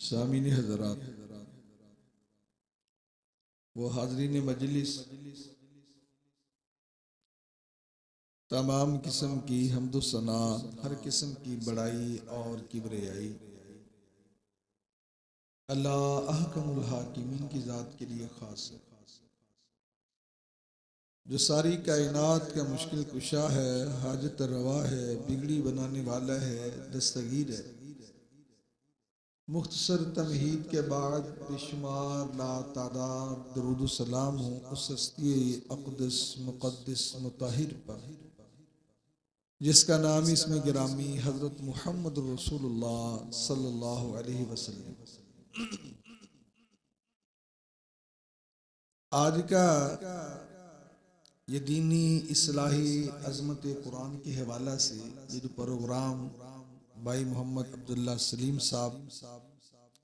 सामीन हज़रात वो हाज़रीन मजलिस, तमाम किस्म की हम्दो सना, हर किस्म की बड़ाई और किबरियाई अल्लाह अहकमुल हाकिमीन की ज़ात के लिए ख़ास है, जो सारी कायनात का मुश्किल कुशा है, हाजत रवा है, बिगड़ी बनाने वाला है, दस्तगीर है। मुख्तसर तमहीद के बाद बेशुमार लातादाद दरूद सलाम हो उस हस्ती अक़दस मुक़द्दस मुताहिर पर जिसका नाम इसमें गिरामी हज़रत मुहम्मद रसूलुल्लाह सल्लल्लाहु अलैहि वसल्लम। आज का ये दीनी इस्लाही अज़मत कुरान के हवाला से ये जो प्रोग्राम भाई मोहम्मद अब्दुल्ला सलीम साहब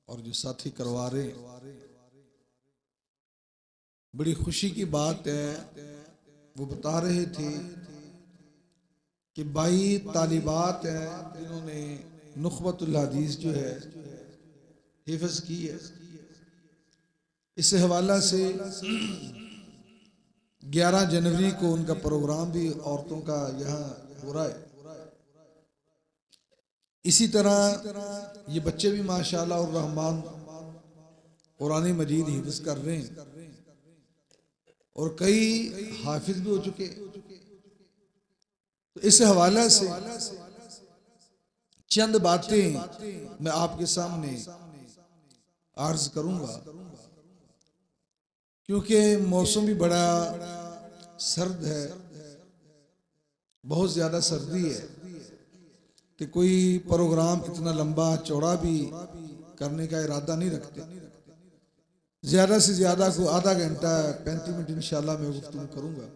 और जो साथी करवा रहे, बड़ी खुशी की बात है। वो बता रहे थे कि भाई तालिबात हैं जिन्होंने नुख़बतुल हदीस जो है हिफ़्ज़ की है। इस हवाला से 11 जनवरी को उनका प्रोग्राम भी औरतों का यहाँ हो रहा है। इसी तरह ये बच्चे भी माशाअल्लाह और रहमान कुरान मजीद हिफ्ज़ कर रहे हैं और कई हाफिज भी हो चुके। तो इस हवाला से चंद बातें मैं आपके सामने अर्ज करूंगा। क्योंकि मौसम भी बड़ा सर्द है, बहुत ज़्यादा सर्दी है, कि कोई प्रोग्राम इतना लंबा चौड़ा भी करने का इरादा नहीं रखते। ज़्यादा से ज़्यादा को आधा घंटा 35 मिनट इंशाल्लाह मैं गुफ्तगू करूँगा।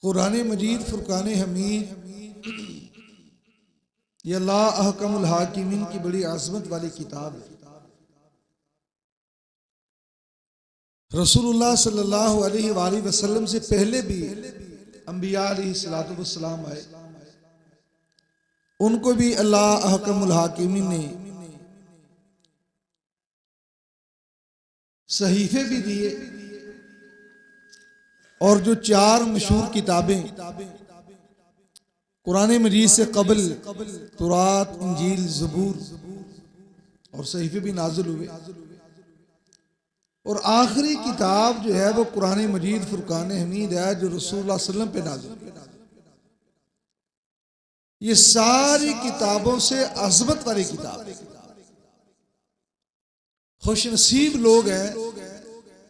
कुरान मजीद फुरकान हमीद ये अल्लाह अहकमुल हाकिमीन की बड़ी आज़मत वाली किताब है। रसूलुल्लाह सल्लल्लाहु अलैहि वसल्लम से पहले भी अंबिया अलैहिस्सलातु वस्सलाम आए, उनको भी अल्लाह अहकमुल हाकिमीन ने सहीफे भी दिए, और जो 4 मशहूर किताबें कुरान मजीद से कबल तौरात, इंजील, ज़बूर और सहीफे भी नाज़िल हुए, और आखिरी किताब जो है वो कुरान मजीद फुरकान हमीद है जो रसूलुल्लाह सल्लल्लाहु अलैहि वसल्लम पे नाज़िल हुई। ये सारी किताबों से अज़मत वाली किताब है। खुशनसीब लोग हैं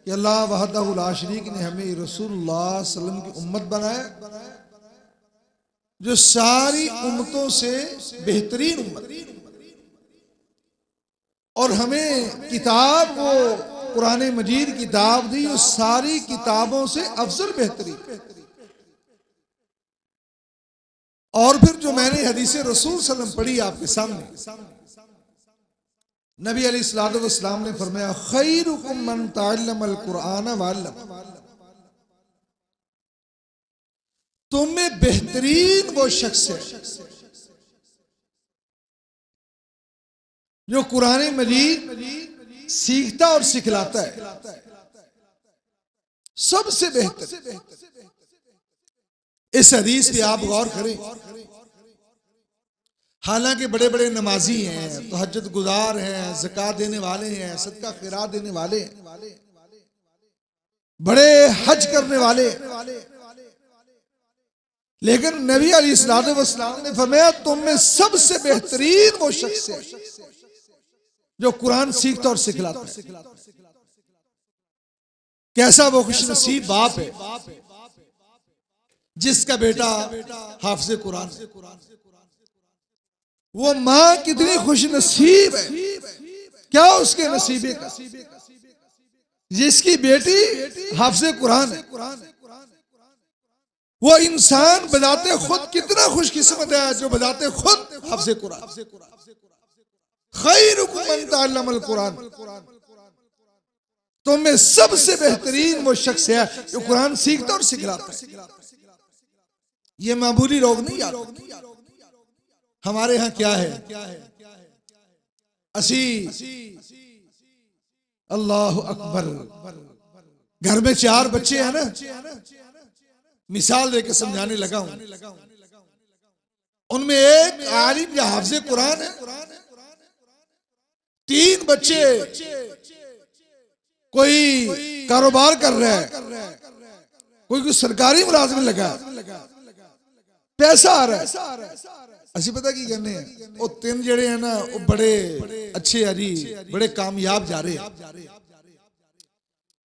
कि अल्लाह वहदहु ला शरीक ने हमें रसूलुल्लाह सल्लल्लाहु अलैहि वसल्लम की उम्मत बनाया, जो सारी उम्मतों से बेहतरीन उम्मत, और हमें किताब वो कुरान मजीद किताब दी जो सारी किताबों से अफजल बेहतरीन। और फिर जो मैंने हदीस रसूल सल्लल्लाहु अलैहि वसल्लम पढ़ी आपके सामने, नबी अलैहिस्सलातु वस्सलाम ने फरमाया खैरुकुम मन तअल्लमल कुरान व अल्लम, तुम में बेहतरीन वो शख्स है जो कुरान मजीद सीखता और सिखलाता है, सबसे बेहतर। इस हदीस पे आप गौर करें, हालांकि बड़े बड़े नमाजी हैं, तहज्जुद गुजार हैं, ज़कात देने वाले हैं, सदका खैरात देने वाले हैं, बड़े हज करने वाले, लेकिन नबी अलैहिस्सलातु वस्सलाम ने फरमाया तुम में सबसे बेहतरीन वो शख्स है जो कुरान सीखता और सिखलाता है। कैसा वो खुशनसीब बाप है जिसका बेटा हाफिज़ कुरान है। वो माँ कितनी खुशनसीब है, क्या उसके नसीबे का, जिसकी बेटी हाफिज़ कुरान है। वो इंसान बजाते खुद कितना खुशकिस्मत है जो बजाते खुद हाफिज़ कुरान। खैरुकुम मन तअल्लमल कुरान, तुम में सबसे बेहतरीन वो शख्स है जो कुरान सीखता और सिखलाता है। ये मामूली लोग नहीं यार, हमारे यहाँ क्या है, असी अल्लाह अकबर, घर में 4 बच्चे हैं ना, मिसाल देकर समझाने लगा हूं, उनमें एक आलिम या हाफिज़ कुरान है, 3 बच्चे कोई कारोबार कर रहा है, कोई सरकारी मुलाजिम लगा, पैसा आ रहा है, असि पता की कहने हैं, वो 3 जड़े हैं ना वो बड़े अच्छे है जी, बड़े कामयाब जा रहे हैं।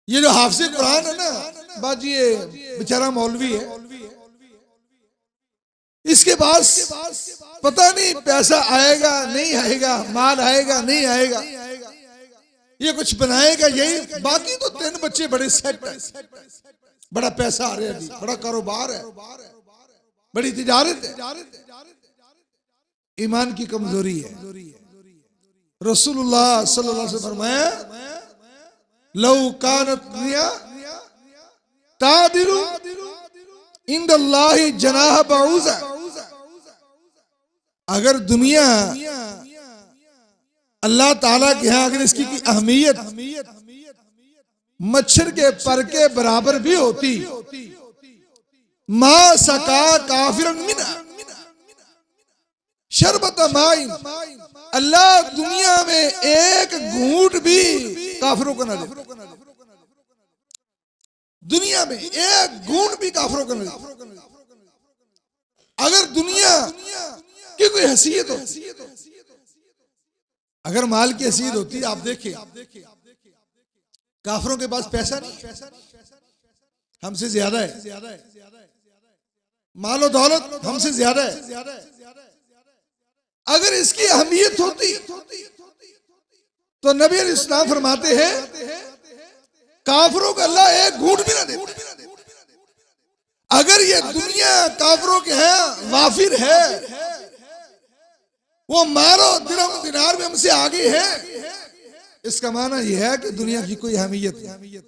ये जो हाफिज़ कुरान है ना बाजी, ये बेचारा मौलवी है, इसके पास पता नहीं पैसा आएगा नहीं आएगा, माल आएगा नहीं आएगा, ये कुछ बनाएगा यही, बाकी तो 3 बच्चे बड़े सेट है, बड़ा पैसा आ रहा है, बड़ा कारोबार है, बड़ी तिजारत है। ईमान की कमजोरी है। रसूलुल्लाह सल्लल्लाहु अलैहि वसल्लम फरमाया लौ कानत दुनिया तादिलु इंदल्लाहि जनाह बाउज़ा, अगर दुनिया अल्लाह ताला के यहाँ अगर इसकी अहमियत मच्छर के पर के बराबर भी होती, मा सका काफिरन मिना शरबत माइन, अल्लाह दुनिया में एक घूंट भी काफिरों को न दे, दुनिया में एक घूंट भी काफिरों को न दे। अगर दुनिया की कोई हैसियत हो, अगर माल की हैसियत होती, आप देखिए काफिरों के पास पैसा नहीं, हमसे ज्यादा है, मालो दौलत हमसे ज्यादा है। अगर इसकी अहमियत होती तो नबी अलैहिस्सलाम फरमाते हैं काफिरों को अल्लाह एक घूंट भी ना देता। अगर ये दुनिया काफिरों के है, वाफिर है, वो मारो दिरहम दिनार में हमसे आगे है, इसका माना यह है कि दुनिया की कोई अहमियत नहीं।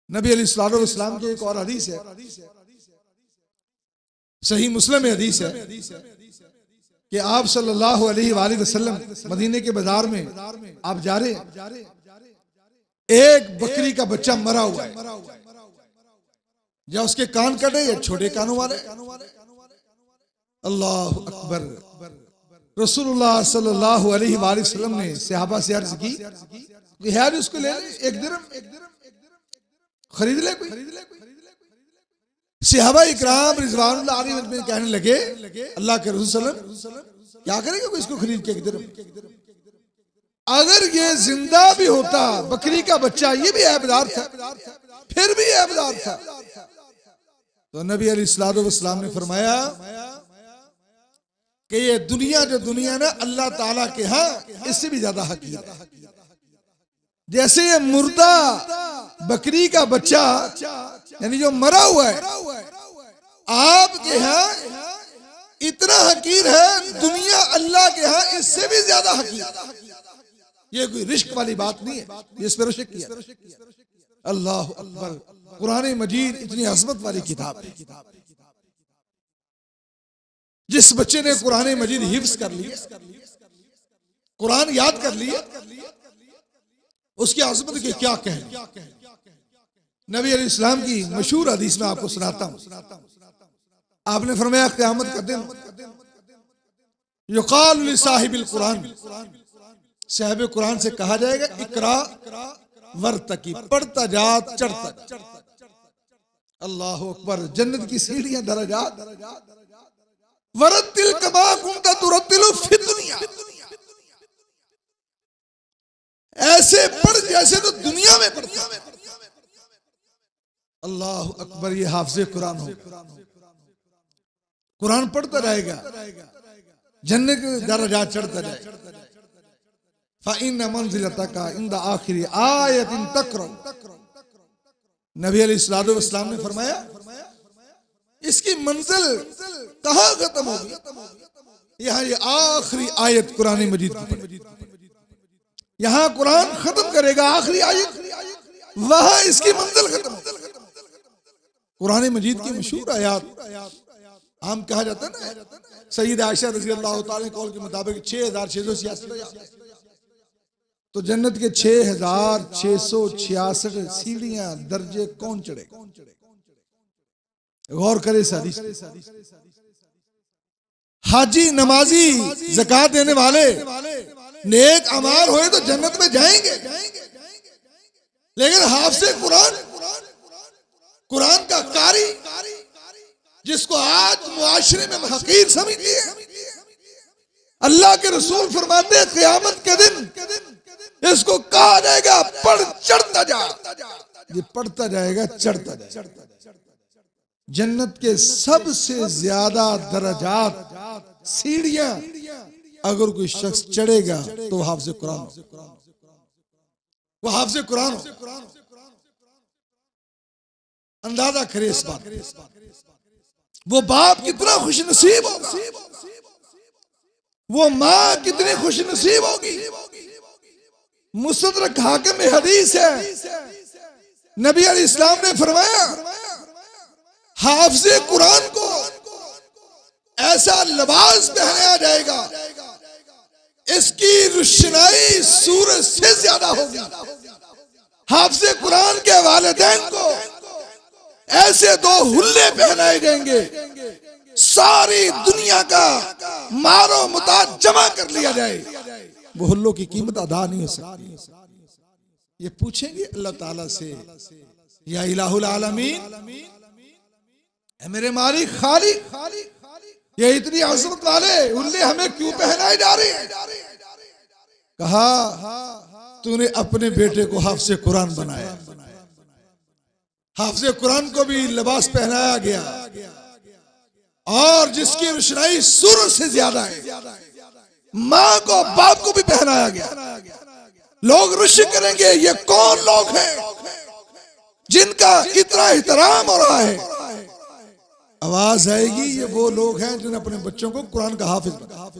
नबी अलैहिस्सलाम की एक और हदीस है, सही मुस्लिम में हदीस है कि आप सल्लल्लाहु अलैहि वसल्लम मदीने के बाजार में आप जा रहे हैं, एक बकरी का बच्चा मरा हुआ है, या उसके कान कटे या छोटे कानों वाले। अल्लाह अकबर। रसूलुल्लाह सल्लल्लाहु अलैहि वसल्लम ने सहाबा से अर्ज की कि यार इसको ले ले, एक दिरहम खरीद ले कोई। सहाबा इकराम रिज़वानुल्लाह अलैहिम में कहने लगे अल्लाह के रसूल सल्लल्लाहु अलैहि वसल्लम क्या करेगा कोई इसको खरीद के एक दिरहम? अगर ये जिंदा भी होता, बकरी का बच्चा, ये भी ऐबदार था, फिर भी ऐबदार था। तो नबी अलैहिस्सलाम ने फरमाया कि ये दुनिया जो दुनिया ना अल्लाह ताला के यहाँ इससे भी ज्यादा हकीर है। जैसे ये मुर्दा बकरी का बच्चा यानी जो मरा हुआ है आपके यहाँ इतना हकीर है, दुनिया अल्लाह के यहाँ इससे भी ज्यादा हकीर। ये कोई रिश्क वाली बात नहीं है, ये इस पर रिश्क किया। अल्लाह अकबर। कुरान मजीद इतनी अज़मत वाली किताब है। जिस बच्चे ने कुरान मजीद हिफ्ज कर लिया, कुरान याद कर लिया, उसकी अज़मत के क्या कहने। नबी अलैहिस्सलाम की मशहूर हदीस में आपको सुनाता हूं। आपने फरमाया क़यामत का दिन युक़ाल लिसाहिबिल कुरान, साहिब कुरान से कहा जाएगा इकरा वर्तकी, पढ़ता जा चढ़ता जा। अल्लाह अकबर। जन्नत की सीढ़ियां दरजात, वरतिल कमा कुंता तुरतिलु फि दुनिया, ऐसे पढ़ जैसे तो दुनिया में पढ़ता। अल्लाह अकबर। ये हाफिज़े कुरान हो, कुरान पढ़ता रहेगा, जन्नत के दरजात चढ़ता जाएगा। फ़इन्न मंज़िलतका इंद आखिरी आयतिन तक़रा। नबी अलैहिस्सलाम ने फरमाया इसकी मंजिल कहाँ खत्म होगी? यहाँ ये आखिरी आयत कुरान मजीद की, यहाँ कुरान खत्म करेगा आखिरी आयत, वहां इसकी मंजिल खत्म होगी। कुरान मजीद की मशहूर आयत आम कहा जाता है ना, सईद आयशा रज़ी अल्लाह ताला कौल के मुताबिक 6686 तो जन्नत के 6666 सीढ़ियां दर्जे कौन चढ़े? गौर करे इस हदीस। हाजी, नमाजी, ज़कात देने वाले, नेक अमाल होए तो जन्नत में जाएंगे, लेकिन हाफ़िज़े कुरान, कुरान का कारी जिसको आज मुआशरे में हकीर समझती है, अल्लाह के रसूल फरमाते हैं क़यामत के दिन इसको कहा जाएगा पढ़ चढ़ता जा। ये पढ़ता जाएगा चढ़ता जाएगा। जन्नत के सबसे ज्यादा दरजात सीढ़ियां अगर कोई शख्स चढ़ेगा तो हाफ़िज़े कुरान हो, वो हाफ़िज़े कुरान हो। अंदाजा करे इस बात। वो बाप कितना खुशनसीब होगा, वो माँ कितनी खुशनसीब होगी। मुस्तदरक हाकिम में हदीस है, नबी अलैहिस्सलाम ने फरमाया हाफ़िज़े कुरान को ऐसा लिबास पहनाया जाएगा इसकी रोशनाई सूरज से ज्यादा होगी। हाफ़िज़े कुरान के वालिदैन को ऐसे दो हुल्ले पहनाए जाएंगे, सारी दुनिया का मारो मुता जमा कर लिया जाए, वो हुल्लों की कीमत अदा नहीं हो सकती। ये पूछेंगे अल्लाह ताला से, या इलाहुल आलमीन, मेरे मालिक खालिक, ये इतनी अज़मत वाले हुल्ले हमें क्यों पहनाए जा रहे हैं? कहा तूने अपने बेटे को हाफिज़ कुरान बनाया। हाफिज़ कुरान को भी लिबास पहनाया गया और जिसकी रोशनाई सूरज से ज्यादा है, माँ को बाप को भी पहनाया गया। लोग रुशि करेंगे ये कौन लोग हैं जिनका इतना एहतराम हो रहा है। आवाज आएगी ये वो लोग हैं जिन्होंने अपने बच्चों को कुरान का हाफिज बनाया।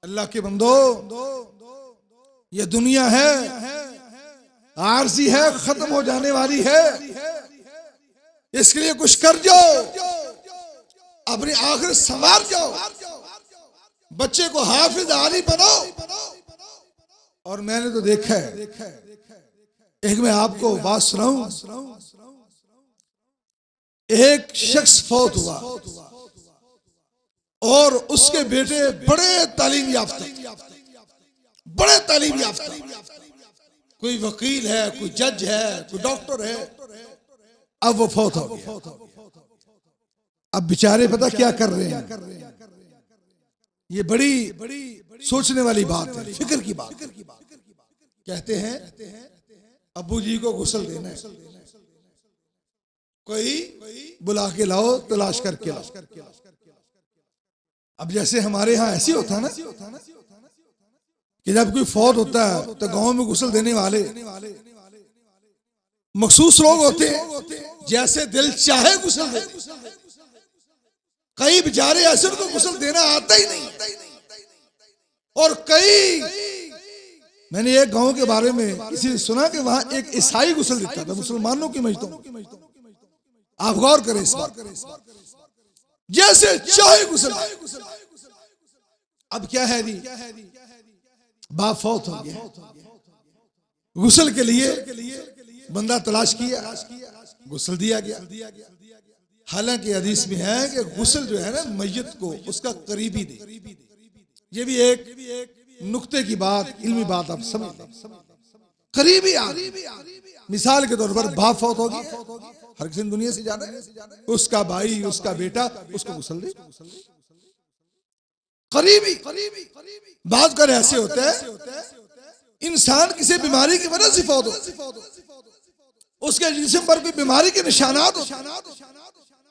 अल्लाह के बंदो, ये दुनिया है आरजी है, खत्म हो जाने वाली है। इसके लिए कुछ कर जाओ, अपनी आखिरत संवार जाओ, बच्चे को हाफिज आली बनाओ। और मैंने तो देखा है, एक मैं आपको बात सुनाऊं, एक शख्स फौत हुआ और उसके बेटे बड़े तालीम याफ्ता, बड़े तालीम याफ्ता, कोई वकील है, कोई जज है, कोई डॉक्टर है। अब वो फौत हो गया। अब बेचारे पता क्या कर रहे हैं, ये बड़ी सोचने वाली बात है, फिक्र की बात। कहते हैं अब्बू जी को गुस्ल देना है, कोई बुला के लाओ, तलाश करके लाओ। अब जैसे हमारे यहाँ ऐसे होता है ना कि जब कोई फौत होता है तो गांव में गुस्ल देने वाले मखसूस लोग होते हैं, जैसे दिल चाहे गुस्ल दे। कई बेचारे ऐसे उनको गुस्ल देना आता ही नहीं, और कई, मैंने एक गांव के बारे में किसी ने सुना कि वहां एक ईसाई गुस्ल देता था मुसलमानों की मस्जिदों। आप गौर करें इस बात, जैसे चाहे गुस्ल। अब क्या है जी, बाप फौत हो गया, गुस्ल के लिए बंदा तलाश किया, गुस्ल दिया गया। हालांकि हदीस में है कि गुस्ल जो है ना मय्यत को उसका करीबी दे। ये भी एक नुक्ते की बात, इल्मी बात आप समझ लें। करीबी मिसाल के तौर पर बाप फौत हो गया, हर किसी दुनिया से जाना है, उसका भाई, उसका बेटा उसको गुस्ल दे। करीबी बात कर ऐसे होता है, इंसान किसी बीमारी की वजह से फौत हो, उसके जिस्म पर कोई बीमारी के निशानात हो,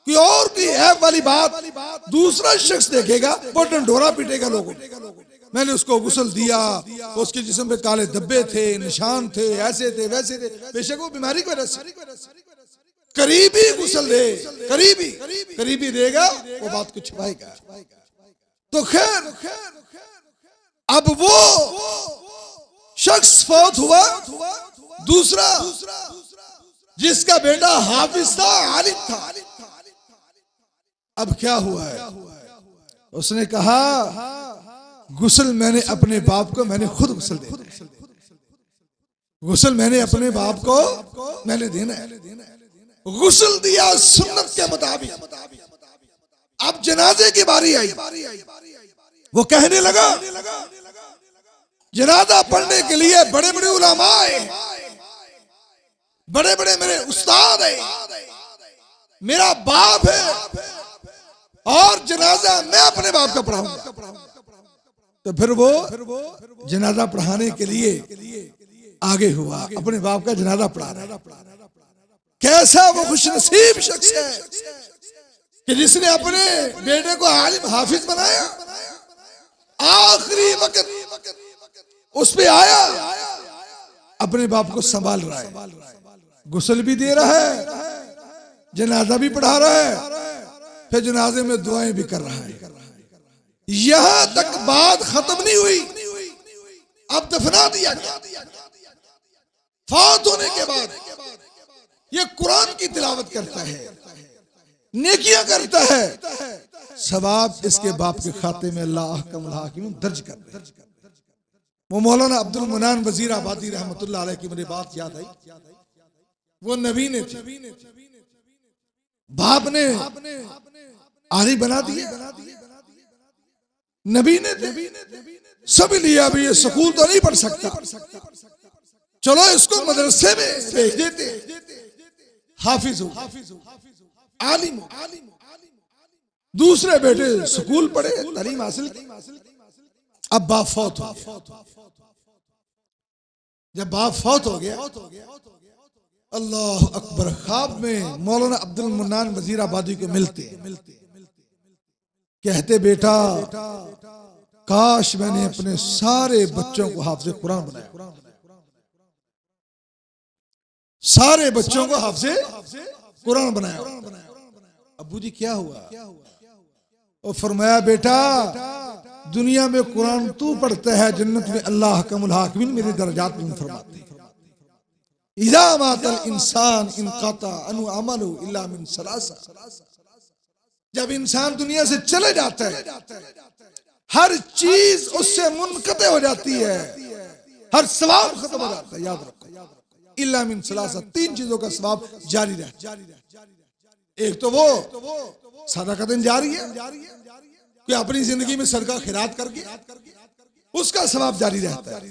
कोई और की ऐब वाली बात दूसरा शख्स देखेगा, वो डंडोरा पीटेगा लोगों। मैंने उसको गुस्ल दिया तो उसके जिस्म पे काले धब्बे थे, निशान थे, ऐसे थे वैसे थे, बेशक वो बीमारी की वजह से। करीबी गुस्ल दे, करीबी देगा, वो बात को छुपाएगा। तो खैर अब वो शख्स फौत हुआ, दूसरा जिसका बेटा हाफिज था, आलिम था। अब क्या हुआ है, उसने कहा गुस्ल मैंने अपने बाप को मैंने खुद गुस्ल देना है, गुस्ल मैंने अपने बाप को मैंने देना है। गुस्ल दिया सुन्नत के मुताबिक। अब जनाजे की बारी आई, वो कहने लगा जनाजा पढ़ने के लिए बड़े बड़े उलमा आए, बड़े बड़े मेरे उस्ताद है, मेरा बाप है और जनाजा मैं अपने बाप का पढ़ाऊंगा। तो फिर वो जनाजा पढ़ाने के लिए आगे हुआ, अपने बाप का जनाजा पढ़ा रहा। कैसा वो खुशनसीब शख्स है कि जिसने अपने बेटे को आलिम हाफिज बनाया, आखिरी वक्त उस पे आया, अपने बाप को संभाल रहा है, गुस्ल भी दे रहा है, जनाजा भी पढ़ा रहा है, फिर जनाजे में दुआएं भी कर रहा है। यहां तक बात खत्म नहीं हुई, अब दफना दिया गया। फौत होने के बाद ये कुरान की तिलावत करता है, नेकियां करता है, सवाब इसके बाप के खाते में अल्लाह अहकमुल हाकिम दर्ज कर दे। वो मौलाना अब्दुल मनान वजीर आबादी रहमतुल्लाह अलैह की मुझे बात याद आई। वो नबी ने थे, बाप ने आली बना दिए, नबी ने थे, सभी लिया भी ये स्कूल तो नहीं पढ़ सकता, चलो इसको मदरसे में भेज देते, हाफिज हो, आलिम हो। दूसरे बेटे स्कूल पढ़े, तालीम हासिल की, अब बाप फौत हो गया। जब बाप फौत हो गया, अल्लाह अकबर, ख्वाब में मौलाना अब्दुल मन्नान वजीराबादी को मिलते, कहते बेटा काश मैंने अपने सारे बच्चों को हाफिज़ कुरान बनाया, सारे बच्चों को हाफिज़ कुरान बनाया। अब्बू जी क्या हुआ? और फरमाया बेटा दुनिया में कुरान तू पढ़ता है, जन्नत में अल्लाह हकमुल हाकिमीन मेरे दर्जात में फरमाते हैं, इज़ा मातल इंसान इनक़ता अनु अमलु इल्ला मिन सलासा। जब इंसान दुनिया से चले जाता है हर चीज उससे मुनक़ते हो जाती है, हर सवाब खत्म हो जाता है। याद रखो, इल्ला मिन सलासा, तीन चीजों का सवाब जारी रहता है। एक तो वो सदक़तन जारी है कि अपनी जिंदगी में सदका खैरात करके उसका सवाब जारी रहता है,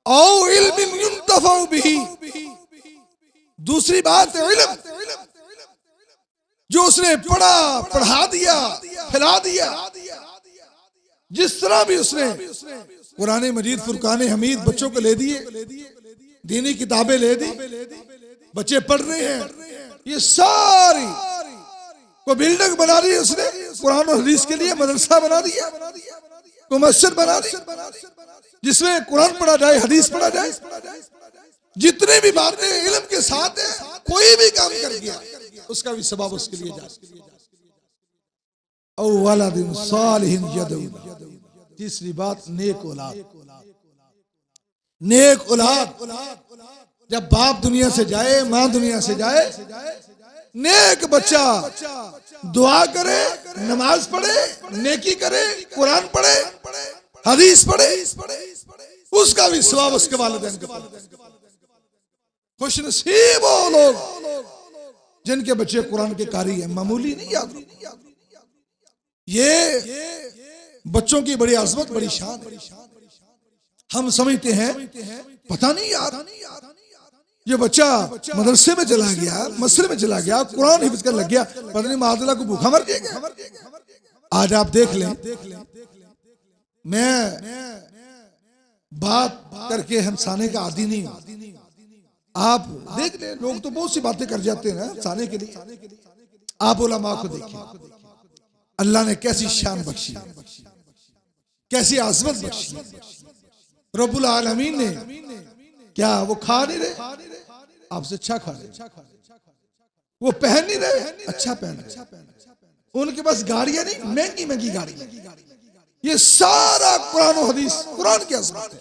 औ इल्मिन युंतफ़उ बिही, दूसरी बात इल्म जो उसने पढ़ा, पढ़ा दिया, फैला दिया। जिस तरह भी उसने कुरान मजीद, फुरकान हमीद बच्चों को ले दिए, दीनी किताबें ले दी, बच्चे पढ़ रहे हैं, ये सारी को बिल्डिंग बना दी उसने, कुरान और हदीस के लिए मदरसा बना दिया, को मस्जिद बना दी जिसमें कुरान पढ़ा जाए, हदीस पढ़ा जाए। जितने भी बातें इल्म के साथ है, कोई भी काम कर गया उसका भी सवाब उसके लिए जाए। औ वलदिन सालिहिन यदऊ, तीसरी बात नेक औलाद। नेक औलाद, जब बाप दुनिया से जाए, माँ दुनिया से जाए, नेक बच्चा दुआ करे, नमाज पढ़े, नेकी करे, कुरान पढ़े, हदीस पढ़े, उसका भी सवाब उसके वालिदैन के पास। खुशनसीब वो लोग जिनके बच्चे कुरान के कारी हैं, मामूली नहीं। याद ये बच्चों की बड़ी अजमत, बड़ी शान है। हम समझते हैं पता नहीं यार, ये बच्चा मदरसे में चला गया, मस्जिद में चला गया, कुरान हिफ्ज़ कर लग गया, पता नहीं मादला को भूखा मर जाएगा। आज आप देख लें, मैं बात करके हंसाने का आदी नहीं हूं। आप देख ले, लोग तो बहुत सी बातें कर जाते हैं हंसाने के लिए। आप उलमा को देखिए, अल्लाह ने कैसी शान बख्शी, कैसी आज़मत बख्शी। रब्बुल आलमीन ने क्या वो खा नहीं रहे, आपसे अच्छा खा रहे, वो पहन नहीं रहे, अच्छा पहन रहे, उनके पास गाड़ियां नहीं, महंगी महंगी गाड़ियां। ये सारा कुरान और हदीस, कुरान की आज़मत है।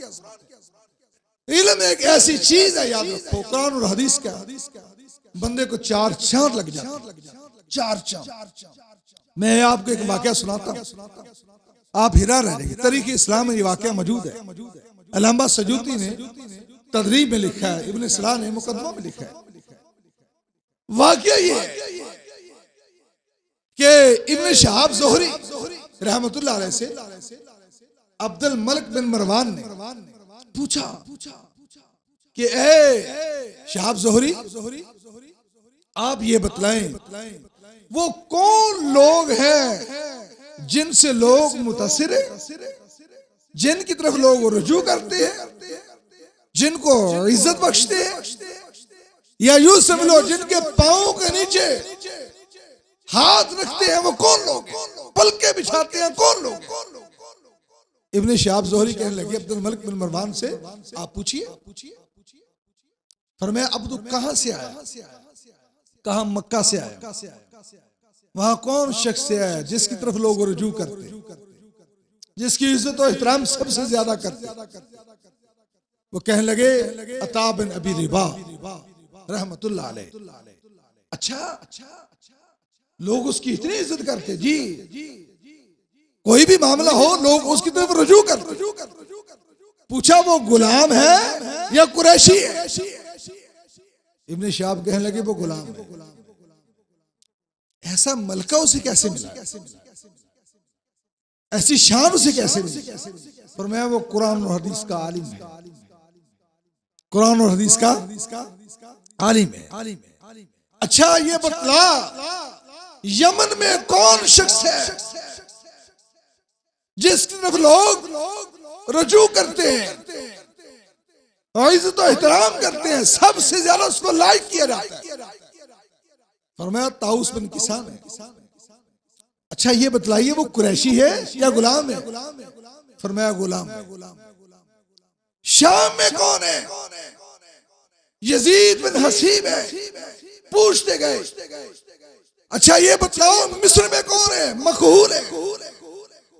इल्म एक ऐसी चीज है, याद रखो, कुरान और हदीस का बंदे को चार चांद लग जाते, चार चांद। मैं आपको एक वाकया सुनाता हूं, आप हिरा रहेंगे। तरीक़े इस्लाम में ये वाकया मौजूद है। अल्लामा सजूती ने तदरीब में लिखा है, इब्न सलाह ने मुकदमा में लिखा है। वाकया ये है कि इब्न शहाब ज़ोहरी रहमतुल्लाह अलैह से अब्दुल मलिक बिन मरवान ने पूछा कि ए शहाब ज़ोहरी, आप ये बतलाएं वो कौन लोग हैं जिनसे लोग मुतासिर है, जिनकी तरफ लोग रुजू करते हैं, जिनको इज्जत बख्शते हैं, या यूं समझ लो जिनके पांव के नीचे हाथ रखते हैं, वो कौन लोग, पलके बिछाते हैं, कौन लोग? इब्न शहाब ज़ोहरी कहने लगे अब्दुल मलिक बिन मरवान से, आप पूछिए। फरमाया अब तो कहां से आया? कहा मक्का से आया। वहां कौन शख्स से आया जिसकी तरफ लोग रुजू करते, जिसकी इज्जत और एहतराम सबसे ज्यादा करते? वो कहने लगे अता बिन अबी रिबा रहमतुल्लाह अलैह। अच्छा, लोग उसकी इतनी इज्जत करते? जी, कोई भी मामला हो लोग उसकी तरफ रुजू करते। पूछा वो गुलाम है या कुरैशी है? इब्न शहाब कहने लगे वो गुलाम है। ऐसा मलका उसे कैसे मिला, ऐसी शान उसे कैसे मिली? फरमाया वो कुरान और हदीस का आलिम है, कुरान और हदीस का आलिम है। अच्छा ये बतला यमन में कौन शख्स है जिसकी तरफ लोग रुजू करते हैं और इज्जत और एहतराम करते हैं, सबसे ज्यादा उसको लाइक किया जाता है। फरमाया ताऊस बिन किसान है। अच्छा ये बतलाइए वो कुरैशी है या गुलाम है? फरमाया गुलाम है। शाम में कौन है? यजीद बिन हसीब है। पूछते गए, अच्छा ये बताओ मिस्र में कौन है? मकहूल है।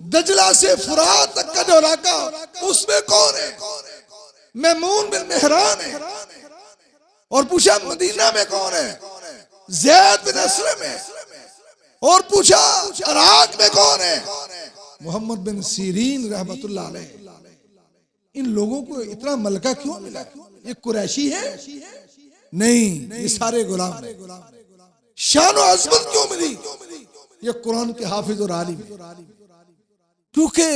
दजला से फुरात तक का जो इलाका उसमें कौन है? मैमून बिन मेहरान है। और पूछा मदीना में कौन है? ज़ैद बिन असलम है। और पूछा इराक में कौन है? मोहम्मद बिन सीरीन रहमतुल्लाह अलैह। इन लोगों को इतना मलका क्यों मिला? ये कुरैशी है? नहीं, ये सारे गुलाम हैं। शान और अज़मत क्यों मिली? ये कुरान के हाफिज और आलिम, क्योंकि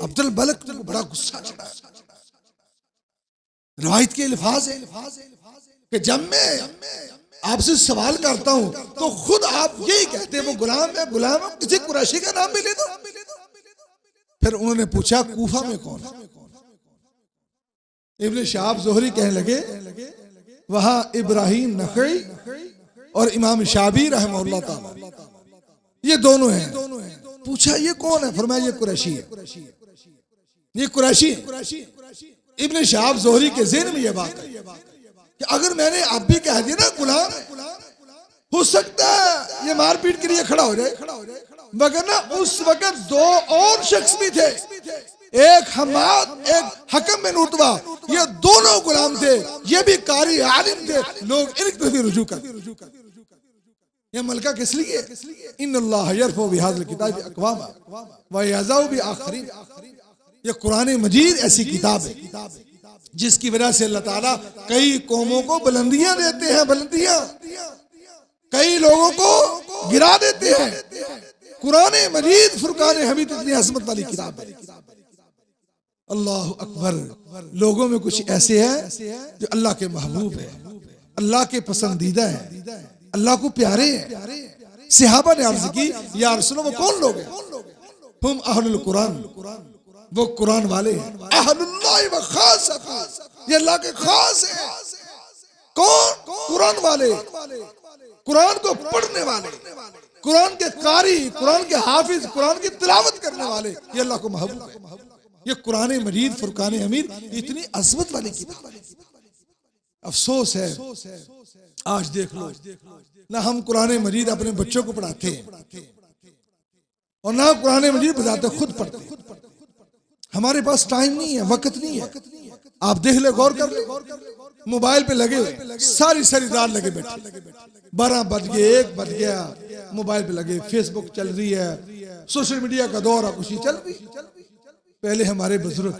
अब्दुल बलक को बड़ा गुस्सा चढ़ा। रवायत के अल्फाज है कि जब मैं आपसे सवाल करता हूं तो खुद आप यही कहते हैं वो गुलाम है, गुलाम है, किसी कुरैशी का नाम भी ले दो। फिर उन्होंने पूछा कूफा में कौन है? इब्न शहाब ज़ुहरी कहने लगे वहां इब्राहिम नखई और इमाम शाबी रहमतुल्लाह ताला, ये दोनों हैं। पूछा ये कौन है? फरमाया ये कुरैशी है, ये कुरैशी है। इब्न शहाब ज़ुहरी के ज़हन में ये बात है कि अगर मैंने अब भी कह दिया ना गुलाम, हो सकता है ये मारपीट के लिए खड़ा हो जाए, मगर ना उस वक्त दो और शख्स भी थे, एक हमाद, एक हकम बिन उतबा, ये दोनों गुलाम थे, ये भी कारी आलिम थे। लोग इनकी तरफ रुजू करते। ये मलका किस लिए? इन्नल्लाह यरफउ बिहाज़िल किताबि अक़वामा व यज़उ बिआख़रीन। ये कुरान मजीद ऐसी किताब है जिसकी वजह से अल्लाह ताला कई कौमों को बुलंदियां देते हैं, बुलंदियां, कई लोगों को गिरा देते हैं। कुरान मजीद फुरकान हमीद इतनी अज़मत वाली किताब है। अल्लाह अकबर। लोगों में कुछ ऐसे हैं जो अल्लाह के महबूब है, अल्लाह के पसंदीदा है, अल्लाह को प्यारे हैं। सहाबा ने अर्ज़ की या रसूल वो कौन लोग हैं? हुम अहलुल कुरान, वो कुरान वाले हैं। अहलुल्लाह व खासतु, ये अल्लाह के खास हैं। कौन? कुरान वाले, कुरान को पढ़ने वाले, कुरान के कारी, कुरान के हाफिज, कुरान की तिलावत करने वाले, ये अल्लाह को महबूब है। ये कुरान मजीद फुरकान हमीद इतनी अज़मत वाली किताब है। अफसोस है आज देख लो ना हम कुरान मजीद अपने बच्चों को पढ़ाते हैं और ना कुरान मजीद बजाते खुद पढ़ते हैं। हमारे पास टाइम नहीं है, वक्त नहीं है। आप देख ले, गौर कर ले, मोबाइल पे लगे हुए सारी सारी रात लगे बैठे, 12 बज गए, 1 बज गया, मोबाइल पे लगे, फेसबुक चल रही है, सोशल मीडिया का दौर है, खुशी चल रही। पहले हमारे बुजुर्ग,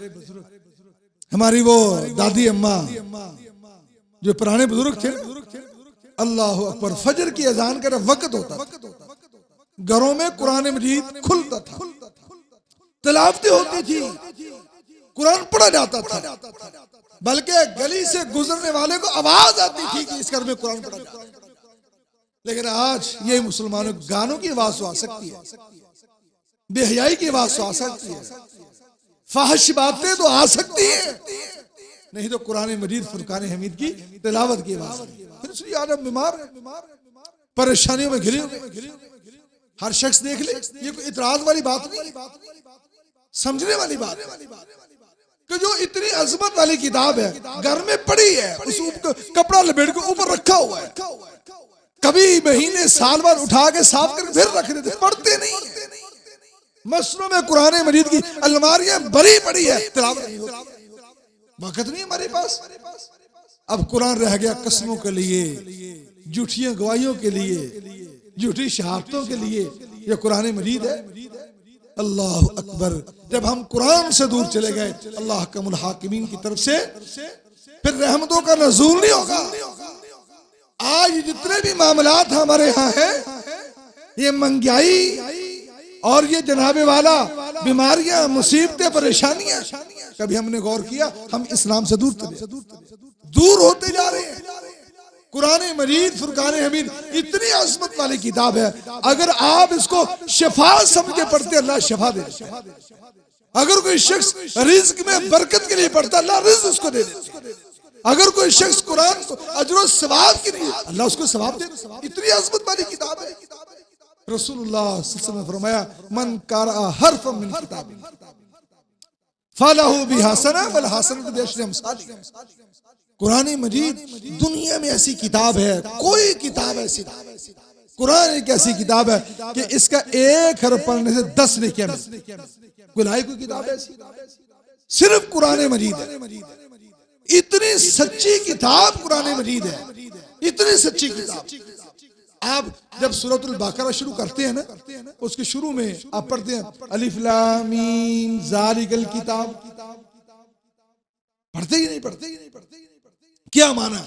हमारी वो दादी अम्मा जो पुराने बुजुर्ग थे, अल्लाह अकबर, फजर की अजान का वक्त होता था, घरों में कुरान मजीद खुलता था, तिलावतें होती थी, कुरान पढ़ा जाता था, बल्कि गली से गुजरने वाले को आवाज आती थी कि इस घर में कुरान पढ़ा जाता है। लेकिन आज ये मुसलमानों गानों की आवाज तो आ सकती है, बेहयाई की आवाज तो आ सकती है, फाहिश बातें तो आ सकती है, नहीं तो कुरान मजीद फुरकान हमीद की तिलावत की आवाज। फिर आज हम बीमार, परेशानियों में घिरे हुए, हर शख्स देख ले, ये कोई इतराज वाली बात नहीं, समझने वाली बात कि जो इतनी अजमत वाली किताब है घर में पड़ी है, उस कपड़ा लपेट के ऊपर रखा हुआ है, कभी महीने साल भर उठा के साफ करके फिर रख देते, पढ़ते नहीं है। मसलों में कुरान मजीद की अलमारियां भरी पड़ी है, तिलावत नहीं होती, वक्त नहीं हमारे पास। अब कुरान रह गया कसमों के लिए, झूठियों गवाहियों के लिए, झूठी शहादतों के लिए। ये कुरान मजीद है। अल्लाह अकबर। जब हम कुरान से दूर चले गए अल्लाह कमुल हाकिमीन की तरफ से, फिर रहमतों का नज़ूल नहीं होगा। आज जितने भी मामलात हमारे यहाँ हैं, ये महंगाई और ये जनाबे वाला बीमारियां, मुसीबतें, परेशानियां, कभी हमने गौर किया हम इस्लाम से दूर होते जा रहे हैं। कुरान मजीद फुरकान हमीद इतनी अजमत वाली किताब है, अगर आप इसको शिफा समझ के पढ़ते अल्लाह शिफा दे देता है। अगर कोई शख्स रिज्क में बरकत के लिए पढ़ता अल्लाह रिज्क उसको दे देता है। अगर कोई शख्स कुरान को अजर सवाब के लिए अल्लाह उसको सवाब दे देता है। इतनी अजमत वाली किताब है। रसूलुल्लाह सल्लल्लाहु अलैहि वसल्लम ने फरमाया मन क़रा हरफम मिन किताबिन फलहु बिहसना वल हसनतु बिअशरि अमसालिहा। कुरान मजीद दुनिया में ऐसी किताब है, कोई किताब ऐसी नहीं। कुरान एक ऐसी किताब है कि इसका एक हरफ पढ़ने से 10 नेकियां मिलती हैं। कोई किताब ऐसी सिर्फ कुरान मजीद है। इतनी सच्ची किताब कुरान मजीद है, इतनी सच्ची किताब। आप जब सूरतुल बकरा शुरू करते हैं ना, उसके शुरू में आप पढ़ते हैं अलिफ लाम मीम ज़ालिकल किताब। पढ़ते ही नहीं, पढ़ते ही नहीं, पढ़ते ही नहीं। क्या माना?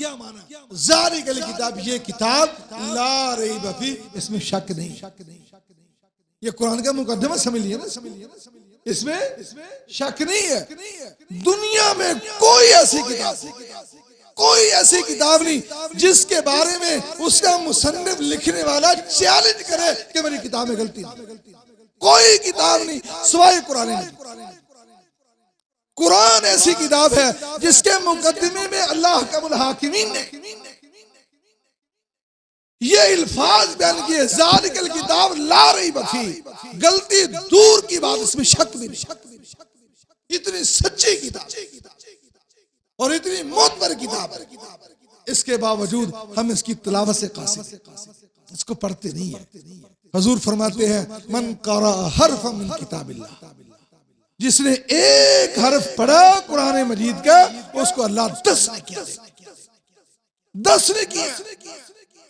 ज़ालिकल किताब, ये किताब ला रैब फी, इसमें शक नहीं। ये कुरान का मुकद्दमा समझ लिया ना, इसमें शक नहीं है। दुनिया में कोई ऐसी किताब नहीं जिसके बारे में उसका मुसन्निफ लिखने वाला चैलेंज करे कि मेरी किताब में गलती नहीं। कोई किताब नहीं सिवाय कुरान में। कुरान ऐसी किताब है जिसके मुकद्दमे में अल्लाह अहकमुल हाकिमीन ने ये अल्फाज बयान किए, ज़ालिकल किताब ला रैब फी, गलती दूर की बात, इसमें शक भी नहीं। इतनी सच्ची किताब और इतनी मोतबर किताब है, इसके बावजूद हम इसकी तिलावत से कासिर, इसको पढ़ते नहीं है। हुजूर फरमाते हैं मन क़रा हरफम मिन किताबिल्लाह, जिसने एक हरफ पढ़ा कुरान मजीद का उसको अल्लाह 10 ने किया, 10 ने किया।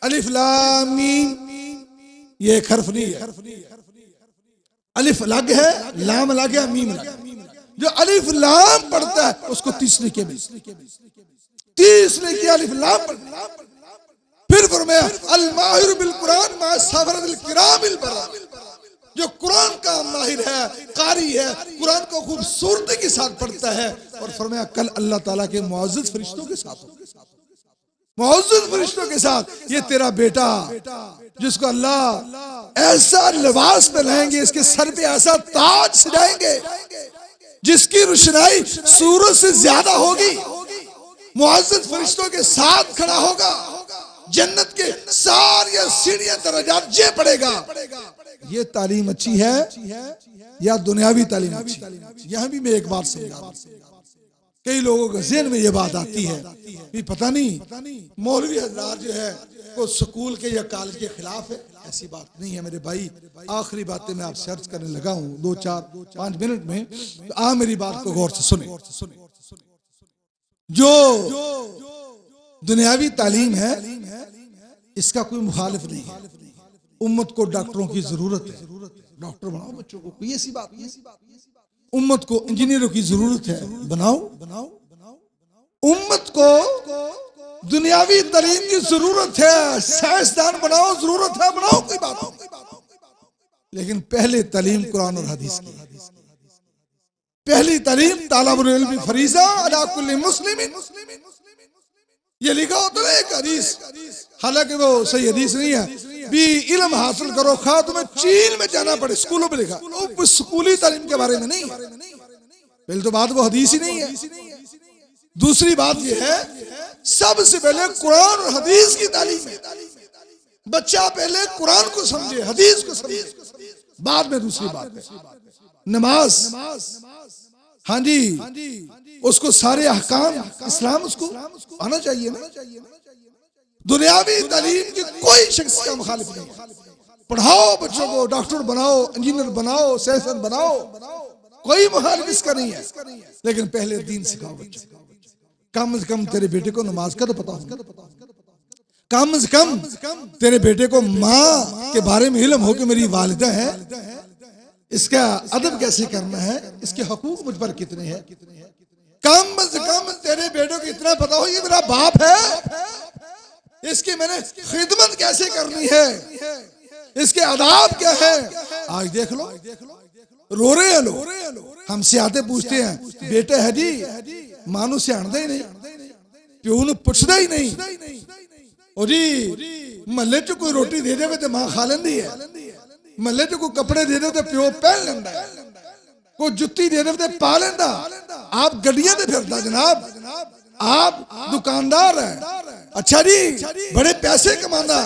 अलिफ लाम मीम ये एक हर्फ नहीं है, अलिफ अलग है, लाम अलग है, मीम अलग है। जो अलिफ लाम पढ़ता है उसको 30 ने किया, 30 ने किया अलिफ लाम पढ़ता। फिर फरमाया अल माहिर बिल कुरान मा सफरतिल किरामिल बरा, जो कुरान का माहिर है, कारी है, कुरान को खूबसूरती के साथ पढ़ता है। और फरमाया कल अल्लाह ताला के मुअज़्ज़ज़ फरिश्तों के साथ होगा, मुअज़्ज़ज़ फरिश्तों के साथ। ये तेरा बेटा जिसको अल्लाह ऐसा लिबास पहनाएंगे, इसके सर पे ऐसा ताज सजाएंगे जिसकी रोशनाई सूरज से ज्यादा होगी, मुअज़्ज़ज़ फरिश्तों के साथ खड़ा होगा, जन्नत के सारी सीढ़ियां दरजात जे पड़ेगा। ये तालीम अच्छी है या दुनियावी तालीम अच्छी? यहां भी मैं एक बात समझा दूं, कई लोगों के ज़हन में ये बात आती है कि पता नहीं मौलवी हज़रात जो है वो स्कूल के या कॉलेज के खिलाफ है। ऐसी बात नहीं है मेरे भाई। आखिरी बातें मैं आप सर्च करने लगा हूँ 2-4-5 मिनट में, तो आप मेरी बात को गौर से सुने। जो दुनियावी तालीम है इसका कोई मुखालिफ नहीं है। उम्मत को डॉक्टरों की जरूरत है, डॉक्टर बनाओ बच्चों को, कोई ऐसी बात नहीं। उम्मत को इंजीनियरों की जरूरत है, बनाओ। उम्मत को दुनियावी तालीम की जरूरत है, साइंसदान बनाओ, जरूरत है, बनाओ, कोई बात नहीं। लेकिन पहले तालीम कुरान और हदीस की। पहली तालीम तालिबुल इल्म फरीज़ा अला कुल्ली मुस्लिमिन, ये लिखा होता है एक हदीस, हालांकि वो सही हदीस नहीं है। भी इल्म हासिल करो खा तुम्हें चीन में जाना पड़े, स्कूलों में लिखा, स्कूली तालीम के बारे में नहीं। पहले तो बात वो हदीस ही नहीं है। दूसरी बात ये है सबसे पहले कुरान और हदीस की तालीम है। बच्चा पहले कुरान को समझे, हदीस को समझे, बाद में दूसरी बात है नमाज। हाँ जी, उसको सारे अहकाम इस्लाम उसको आना चाहिए ना। दुनियावी तालीम की कोई शख्स का मुखालिफ नहीं। पढ़ाओ बच्चों को, डॉक्टर बनाओ, इंजीनियर बनाओ, सेशन बनाओ, कोई मुखालिफ इसका नहीं है। लेकिन पहले दीन सिखाओ बच्चों को। कम से कम तेरे बेटे को नमाज का तो पता हो, कम से कम तेरे बेटे को माँ के बारे में इल्म हो कि मेरी वालिदा है, इसका अदब कैसे करना है, इसके हकूक मुझ पर कितने हैं। कम से कम तेरे बेटों को इतना पता हो ये मेरा बाप है, इसकी मैंने खिदमत कैसे करनी है, इसके आदाब क्या है। आज देख लो रो रहे हैं लोग, हमसे आते पूछते हैं बेटे है जी, मानू से आंदा ही नहीं, प्यो नूं पुछदा ही नहीं, ओ जी महल्ले च कोई रोटी दे दे तो मां खा लेंदी है, महल्ले च कोई कपड़े दे दे तो प्यो पहन लेंदा है, कोई जुत्ती दे दे तो पा लेंदा। आप गड्डियां ते फिरदा जनाब, आप दुकानदार है, अच्छा जी बड़े पैसे कमांदा,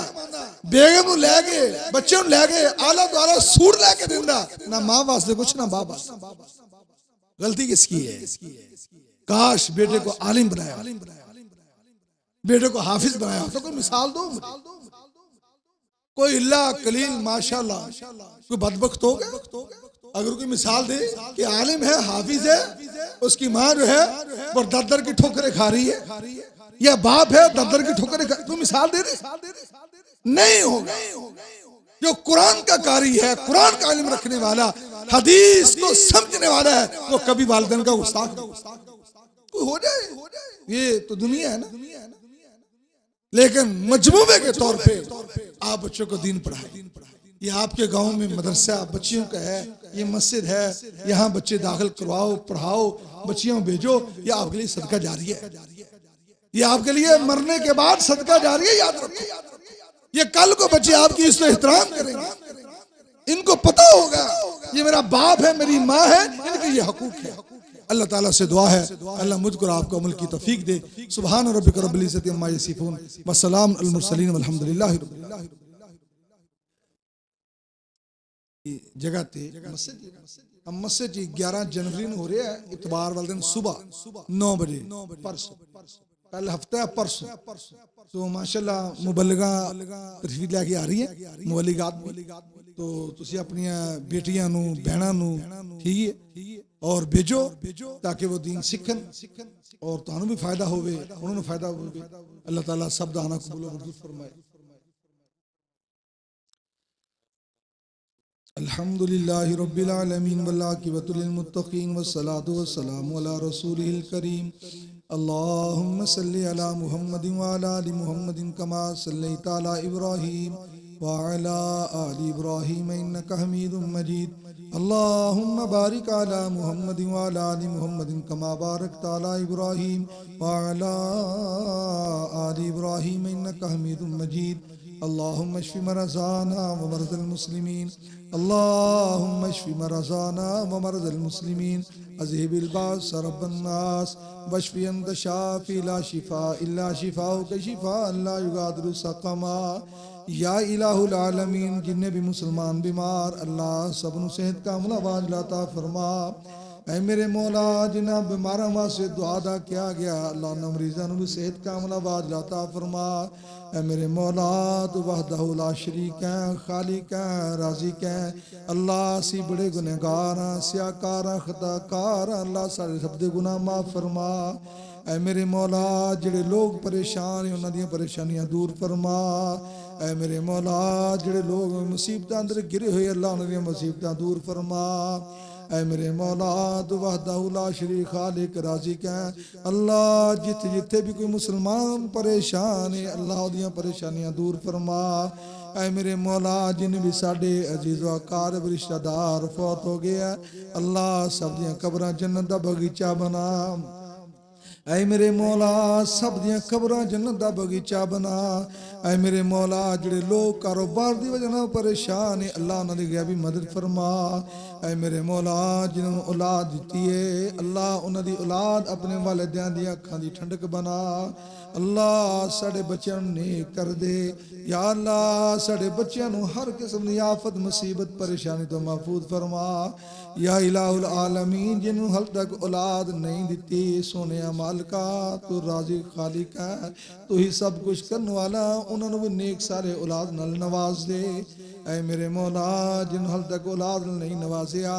बेगम नूं लैके बच्चे नूं लैके आला दुआला सूट लैके दिंदा, ना मां वास्ते कुछ ना बाप वास्ते। गलती किसकी है? काश बेटे को आलिम बनाया, बेटे को हाफिज बनाया तो कोई मिसाल दो मुझे। कोई इल्ला कलील माशाल्लाह कोई बदबख्त हो गया अगर कोई मिसाल दे कि आलिम है हाफिज है, उसकी माँ जो है वो दर दर की ठोकरें खा रही है, या बाप है दर दर की ठोकरें खा, कोई मिसाल दे रहे? नहीं होगा। जो कुरान का कारी है, कुरान का इल्म रखने वाला, हदीस को समझने वाला है, वो कभी वालिदैन का गुस्ताख कोई हो जाए, ये तो दुनिया है ना। लेकिन मजमूमे के तौर पे आप बच्चों को दीन पढ़ाएं। ये आपके गांव में मदरसा बच्चियों का है, ये मस्जिद है, यहाँ बच्चे दाखिल करवाओ, पढ़ाओ, बच्चियों भेजो, ये आपके लिए सदका जारी है, ये आपके लिए मरने के बाद सदका जारी है, याद रखो। ये कल को बच्चे आपकी इसमें एहतराम करेंगे, इनको पता होगा ये मेरा बाप है, मेरी माँ है, इनके ये हकूक है। अल्लाह ताला से दुआ है अल्लाह मुझको और आपको अमल की तौफीक दे। सुभान रब्बिक रब्बिल इज्जति अम्मा यसिफून व सलाम अलल मुरसलीन वल्हम्दुलिल्लाहि रब्बिल आलमीन। जगह ते हम मस्जिद 11 जनवरी को हो रहा है, इतवार वाले दिन सुबह 9 बजे, परसों कल हफ्ता है, परसों तो माशाल्लाह मुबल्लिगा तशरीफ लेके आ रही है, मुबल्लिगात। तो तुसी अपनी बेटियां नू बहना नू ठीक है और भेजो ताकि वो दीन सीखन और तुहानू भी फायदा होवे, उन्होंने फायदा होवे। अल्लाह ताला सब दा आना कबूल और मंजूर फरमाए। अल्हम्दुलिल्लाहि रब्बिल आलमीन वल आकिबतु लिल मुत्तकीन वस्सलातु वस्सलामु अला रसूलिल करीम। अल्लाहुम्मा सल्लि अला मुहम्मदिन व अला आलि मुहम्मदिन कमा सल्लैता अला इब्राहीम व अला आलि इब्राहीम इन्नका हमीदुम मजीद। अल्लाहुम्मा बारिक अला मुहम्मदिन व अला आलि मुहम्मदिन कमा बारकता अला इब्राहीम व अला आलि इब्राहीम इन्नका हमीदुम मजीद। अल्लाहुम्मा अश्फि मरज़ाना व मरज़ल मुस्लिमीन, अल्लाहुम्मा अश्फि मरज़ाना व मरज़ल मुस्लिमीन, अज़हिबिल बास रब्बन नास वश्फि अंत शाफी ला शिफा इल्ला शिफाउका शिफाअन ला युगादिरु सक़मा। या इलाहुल आलमीन, जिन्ने भी मुसलमान बीमार अल्लाह सबनु सेहत का मुलावाज लाता फरमा। ऐ मेरे मौला जिन्हें बीमारा वास्ते दुआ दा किया गया अल्लाह न मरीज़ां नू भी सेहत का मुलावाज लाता फरमा। ऐ मेरे मौला तू वहदहु ला शरीक है, खालिक है, राज़िक है। अल्लाह असी बड़े गुनहगार हां, सियाकार हां, खताकार हां, अल्लाह सारे सब दे गुनाह माफ फरमा। ऐ मेरे मौला जिहड़े लोग परेशान हैं उन्हां दियां परेशानियां दूर फरमा। ऐ मेरे मौला जिहड़े लोग मुसीबतां अंदर गिरे हुए अल्लाह उन्हां दियां मुसीबतां दूर फरमा। ऐ मेरे मौला तू वहदहु ला शरीक खालिक राज़िक है। अल्लाह जिथे जिथे भी कोई मुसलमान परेशान है अल्लाह उहदियां परेशानियां दूर फरमा। ऐ मेरे मौला जिन भी साडे अजीज़ व अकारब रिश्तेदार फौत हो गया अल्लाह सब दियां कब्रां जन्नत दा बगीचा बना। ऐ मेरे मौला सब दियां कब्रां जन्नत दा बगीचा बना। ऐ मेरे मौला जिहड़े लोग कारोबार दी वजह नाल परेशान है अल्लाह उन्हां दी गैबी मदद फरमा। ऐ मेरे मौला जिन्होंने औलाद दी है अल्लाह उन्हां दी औलाद अपने वालिदैन दी अखां दी ठंडक बना। अल्लाह साडे बच्चों नू नेक कर दे या अल्लाह साडे बच्चों नू हर किस्म दी आफत मुसीबत परेशानी तो महफूज फरमा। या इलाहुल आलमीन जिन्हों हल तक औलाद नहीं दिती सोने मालिका तू राज़ी खालिक है, तू ही सब कुछ करने वाला, उन्होंने भी नेक सारे औलाद नाल नवाज दे। ऐ मेरे मौला जिन्हों हल तक औलाद नहीं नवाजिया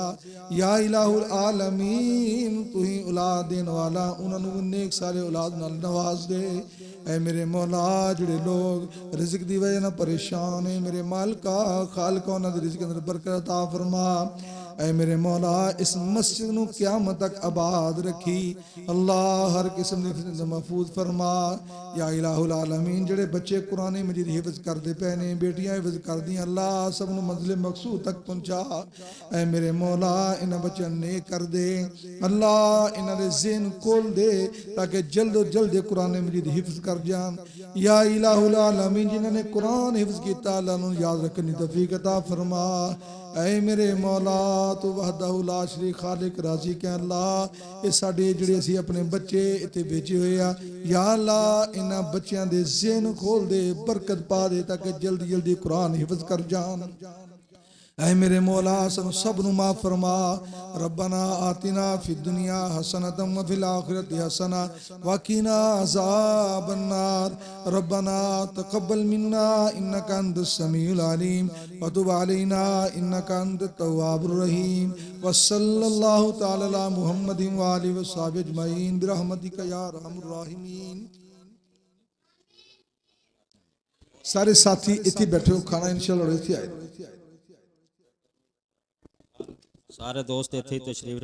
या इलाहुल आलमीन तू ही औलाद देने वाला, उन्होंने भी नेक सारे औलाद नाल नवाज दे। ऐ मेरे मौला जिहड़े लोग रिज़्क दी वजह नाल परेशान है मेरे मालिका खालिका उन्हां दे रिज़्क अंदर बरकत अता फरमा। ऐ मेरे मौला इस मस्जिद नूं क़यामत तक आबाद रखी। अल्लाह हर किस्म दी फितने तो महफूज फरमा। या इलाहुल आलमीन जेड़े बच्चे कुरान मजीद हिफ्ज करते पे ने, बेटियां हिफ्ज करदियां, अल्लाह सब नूं मंजिल मकसूद तक पहुंचा। ऐ मेरे मौला इन्हां बच्चों नेक कर दे। अल्लाह इन्हां दे ज़हन खोल दे ताकि जल्दो जल्द कुरान मजीद हिफ्ज कर जान। या इलाहुल आलमीन जिन्हां ने कुरान हिफ्ज किया अल्लाह नूं याद रखने तौफीक अता फरमा। ऐ मेरे मौला तू वहदहु ला शरीक खालिक राजी के अल्लाह ये साडे जिहड़े असीं अपने बच्चे इत्थे भेजे हुए आ, या अल्लाह इन्हां बच्चों दे ज़हन खोल दे, बरकत पा दे ताकि जल्दी जल्दी कुरान हिफ्ज कर जान। ऐ मेरे मौला सब नूं माफ़ फरमा। रब्बना आतिना फिद दुनिया हसनतम व फिल आखिरति हसना वकीना अज़ाबन्नार। रब्बना तक़ब्बल मिन्ना इन्नका अंतस समीउल अलीम व तुब अलैना इन्नका अंतत तव्वाबुर रहीम। व सल्लल्लाहु तआला अला मुहम्मदिन व आलिहि व सहाबिहि अजमईन बिरहमतिका या अरहमुर राहिमीन। सारे साथी इत्थे बैठे हो, खाना इंशाअल्लाह इत्थे आए। सारे दोस्त इत्थे तशरीफ